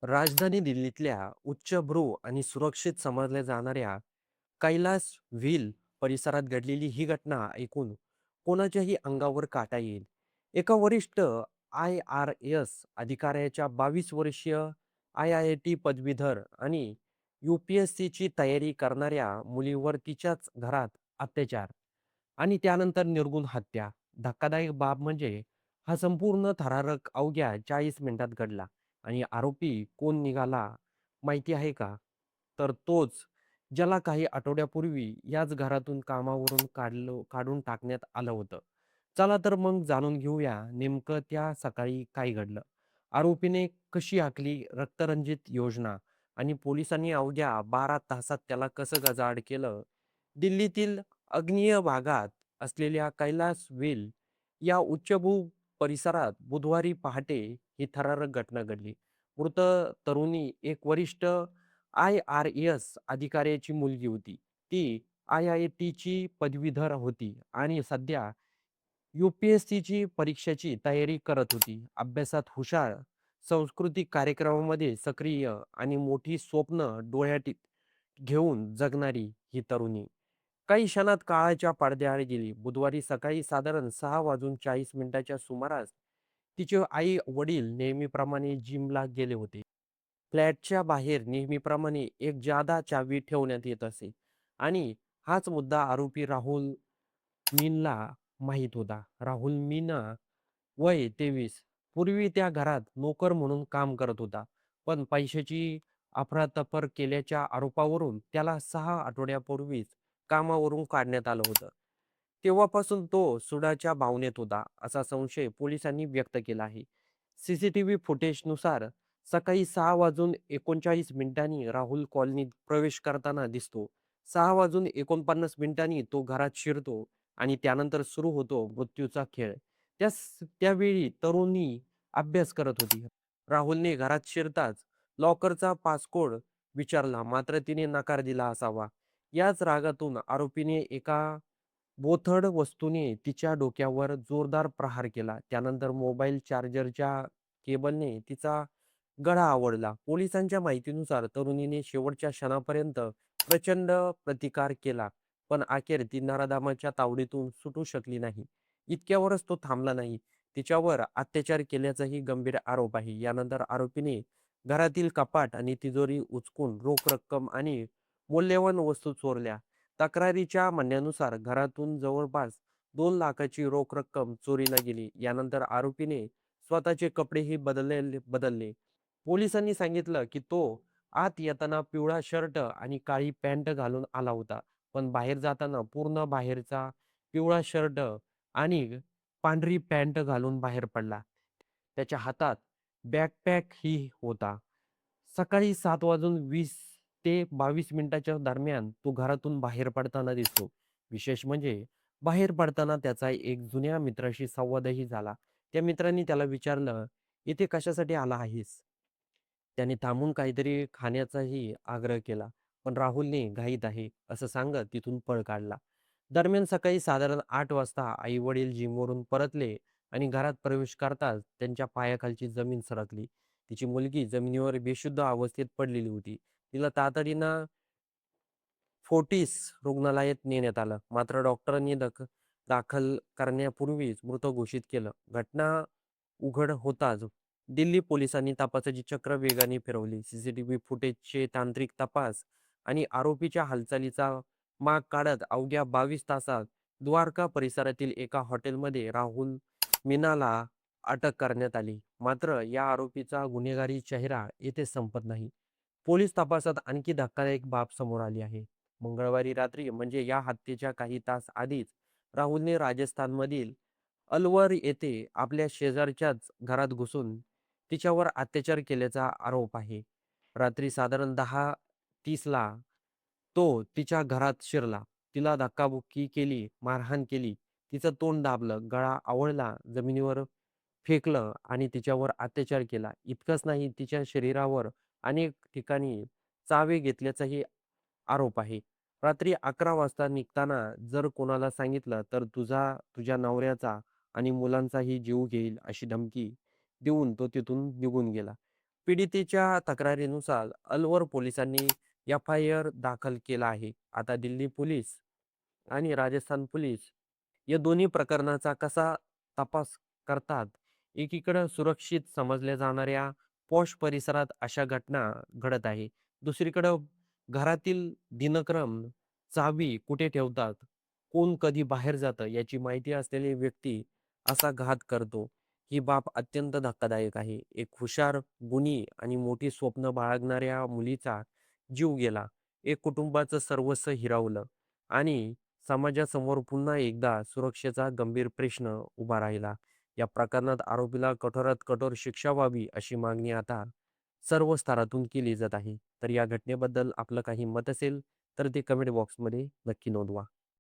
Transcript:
राजधानी दिल्लीतल्या उच्चभ्रू आणि सुरक्षित समजल्या जाणाऱ्या कैलास व्हील परिसरात घडलेली ही घटना ऐकून कोणाच्याही अंगावर काटा येईल. एका वरिष्ठ IRS अधिकाऱ्याच्या 22 वर्षीय IIT पदवीधर आणि UPSCची तयारी करणाऱ्या मुलीवर तिच्याच घरात अत्याचार आणि त्यानंतर निर्घृण हत्या. धक्कादायक बाब म्हणजे हा संपूर्ण थरारक अवघ्या 40 मिनिटात घडला. आणि आरोपी कोण निघाला माहिती आहे का? तर तोच ज्याला काही आठवड्यापूर्वी याच घरातून कामावरून काढून टाकण्यात आलं होतं. चला तर मग जाणून घेऊया नेमकं त्या सकाळी काय घडलं. आरोपीने कशी आखली रक्तरंजित योजना आणि पोलिसांनी अवघ्या 12 तासात त्याला कसं गजाआड केलं. दिल्लीतील अग्नेय भागात असलेल्या कैलास वेल या उच्चभू परिसरात बुधवारी पहाटे ही थरारक घटना घडली. मृत तरुणी एक वरिष्ठ IRS अधिकाऱ्याची मुलगी होती. ती IITची पदवीधर होती आणि सध्या UPSCची परीक्षेची तयारी करत होती. अभ्यासात हुशार, सांस्कृतिक कार्यक्रमामध्ये सक्रिय आणि मोठी स्वप्न डोळ्यात घेऊन जगणारी ही तरुणी काही क्षणात काळाच्या पडद्याआड गेली. बुधवारी सकाळी साधारण 6 वाजून 40 मिनिटाच्या सुमारास तिचे आई वडील नेहमीप्रमाणे जिमला गेले होते. फ्लॅटच्या बाहेर नेहमीप्रमाणे एक जादा चावी ठेवण्यात येत असे आणि हाच मुद्दा आरोपी राहुल मीनला माहीत होता. राहुल मीना वय 23. पूर्वी त्या घरात नोकर म्हणून काम करत होता. पण पैशाची अफरातफर केल्याच्या आरोपावरून त्याला 6 आठवड्यापूर्वीच कामावरून काढण्यात आलं होतं. तेव्हापासून तो सुडाच्या भावनेत होता, असा संशय पोलिसांनी व्यक्त केला आहे. सीसीटीव्ही फुटेजनुसार सकाळी 6 वाजून 39 मिनिटांनी राहुल कॉलनीत प्रवेश करताना दिसतो. 6 वाजून 49 मिनिटांनी तो घरात शिरतो आणि त्यानंतर सुरू होतो मृत्यूचा खेळ. त्यावेळी तरुणी अभ्यास करत होती. राहुलने घरात शिरताच लॉकरचा पासकोड विचारला, मात्र तिने नकार दिला असावा. याच रागातून आरोपीने एका बोथड वस्तूने तिच्या डोक्यावर जोरदार प्रहार केला. त्यानंतर मोबाईल चार्जरच्या केबलने तिचा गळा आवळला. पोलिसांच्या माहितीनुसार तरुणीने शेवटच्या क्षणापर्यंत प्रचंड प्रतिकार केला, पण अखेर ती नराधमाच्या तावडीतून सुटू शकली नाही. इतक्यावरच तो थांबला नाही. तिच्यावर अत्याचार केल्याचाही गंभीर आरोप आहे. यानंतर आरोपीने घरातील कपाट आणि तिजोरी उचकून रोख रक्कम आणि मौल्यवान वस्तू चोरल्या. तक्रारीच्या म्हणण्यानुसार घरातून जवळपास 2 लाखाची रोख रक्कम चोरीला गेली. यानंतर आरोपीने स्वतःचे कपडेही बदलले. पोलिसांनी सांगितलं की तो आत येताना पिवळा शर्ट आणि काळी पॅन्ट घालून आला होता. पण बाहेर जाताना पूर्ण बाहेरचा पिवळा शर्ट आणि पांढरी पॅन्ट घालून बाहेर पडला. त्याच्या हातात बॅकपॅक ही होता. सकाळी 7 वाजून 20 ते 22 मिनिटाच्या दरम्यान तो घरातून बाहेर पडताना दिसतो. विशेष म्हणजे बाहेर पडताना त्याचा एक जुन्या मित्राशी संवादही झाला. त्या मित्राने त्याला विचारलं, "इथे कशासाठी आला आहेस?" त्याने थांबून काहीतरी खाण्याचाही आग्रह केला. पण राहुलने घाईत आहे असं सांगत तिथून पळ काढला. दरम्यान सकाळी साधारण 8 वाजता आई-वडील जिमवरून परतले आणि घरात प्रवेश करताच त्यांच्या पायाखालची जमीन सरकली. तिची मुलगी जमिनीवर बेशुद्ध अवस्थेत पडलेली होती. तिला तातडीनं फोर्टिस रुग्णालयात नेण्यात आलं. मात्र डॉक्टरांनी दाखल करण्यापूर्वीच मृत घोषित केलं. घटना उघड होताच दिल्ली पोलिसांनी तपासाची चक्र वेगाने फिरवली. सीसीटीव्ही फुटेजचे तांत्रिक तपास आणि आरोपीच्या हालचालीचा माग काढत अवघ्या 22 तासात द्वारका परिसरातील एका हॉटेलमध्ये राहुल मीनाला अटक करण्यात आली. मात्र या आरोपीचा गुन्हेगारी चेहरा येथे संपत नाही. पोलीस तपासात आणखी धक्कादायक बाब समोर आली आहे. मंगळवारी रात्री म्हणजे या हत्येच्या काही तास आधीच राहुलने राजस्थानमधील अलवर येथे आपल्या शेजारच्याच घरात घुसून तिच्यावर अत्याचार केल्याचा आरोप आहे. रात्री साधारण 10:30ला तो तिच्या घरात शिरला. तिला धक्काबुक्की केली, मारहाण केली, तिचं तोंड दाबलं, गळा आवळला, जमिनीवर फेकलं आणि तिच्यावर अत्याचार केला. इतकंच नाही, तिच्या शरीरावर अनेक ठिकाणी चावे घेतल्याचाही आरोप आहे. रात्री 11 वाजता निघताना जर कोणाला सांगितलं तर तुझ्या नवऱ्याचा आणि मुलांचाही जीव घेईल अशी धमकी देऊन तो तिथून निघून गेला. पीडितेच्या तक्रारीनुसार अलवर पोलिसांनी एफ-आय-आर दाखल केला आहे. आता दिल्ली पोलीस आणि राजस्थान पोलीस या दोन्ही प्रकरणाचा कसा तपास करतात. एकीकडं सुरक्षित समजल्या जाणाऱ्या पॉश परिसरात अशा घटना घडत आहे. दुसरीकडं घरातील दिनक्रम, चावी कुठे ठेवतात, कोण कधी बाहेर जातं याची माहिती असलेली व्यक्ती असा घात करतो. ही बाब अत्यंत धक्कादायक आहे. एक हुशार, गुणी आणि मोठी स्वप्न बाळगणाऱ्या मुलीचा जीव गेला. एक कुटुंबाचं सर्वस्व हिरावलं आणि समाजासमोर पुन्हा एकदा सुरक्षेचा गंभीर प्रश्न उभा राहिला. या प्रकरणात आरोपीला कठोरात कठोर शिक्षा व्हावी अशी मागणी आता सर्व स्तरातून केली जात आहे. तर या घटनेबद्दल आपलं काही मत असेल तर ते कमेंट बॉक्समध्ये नक्की नोंदवा.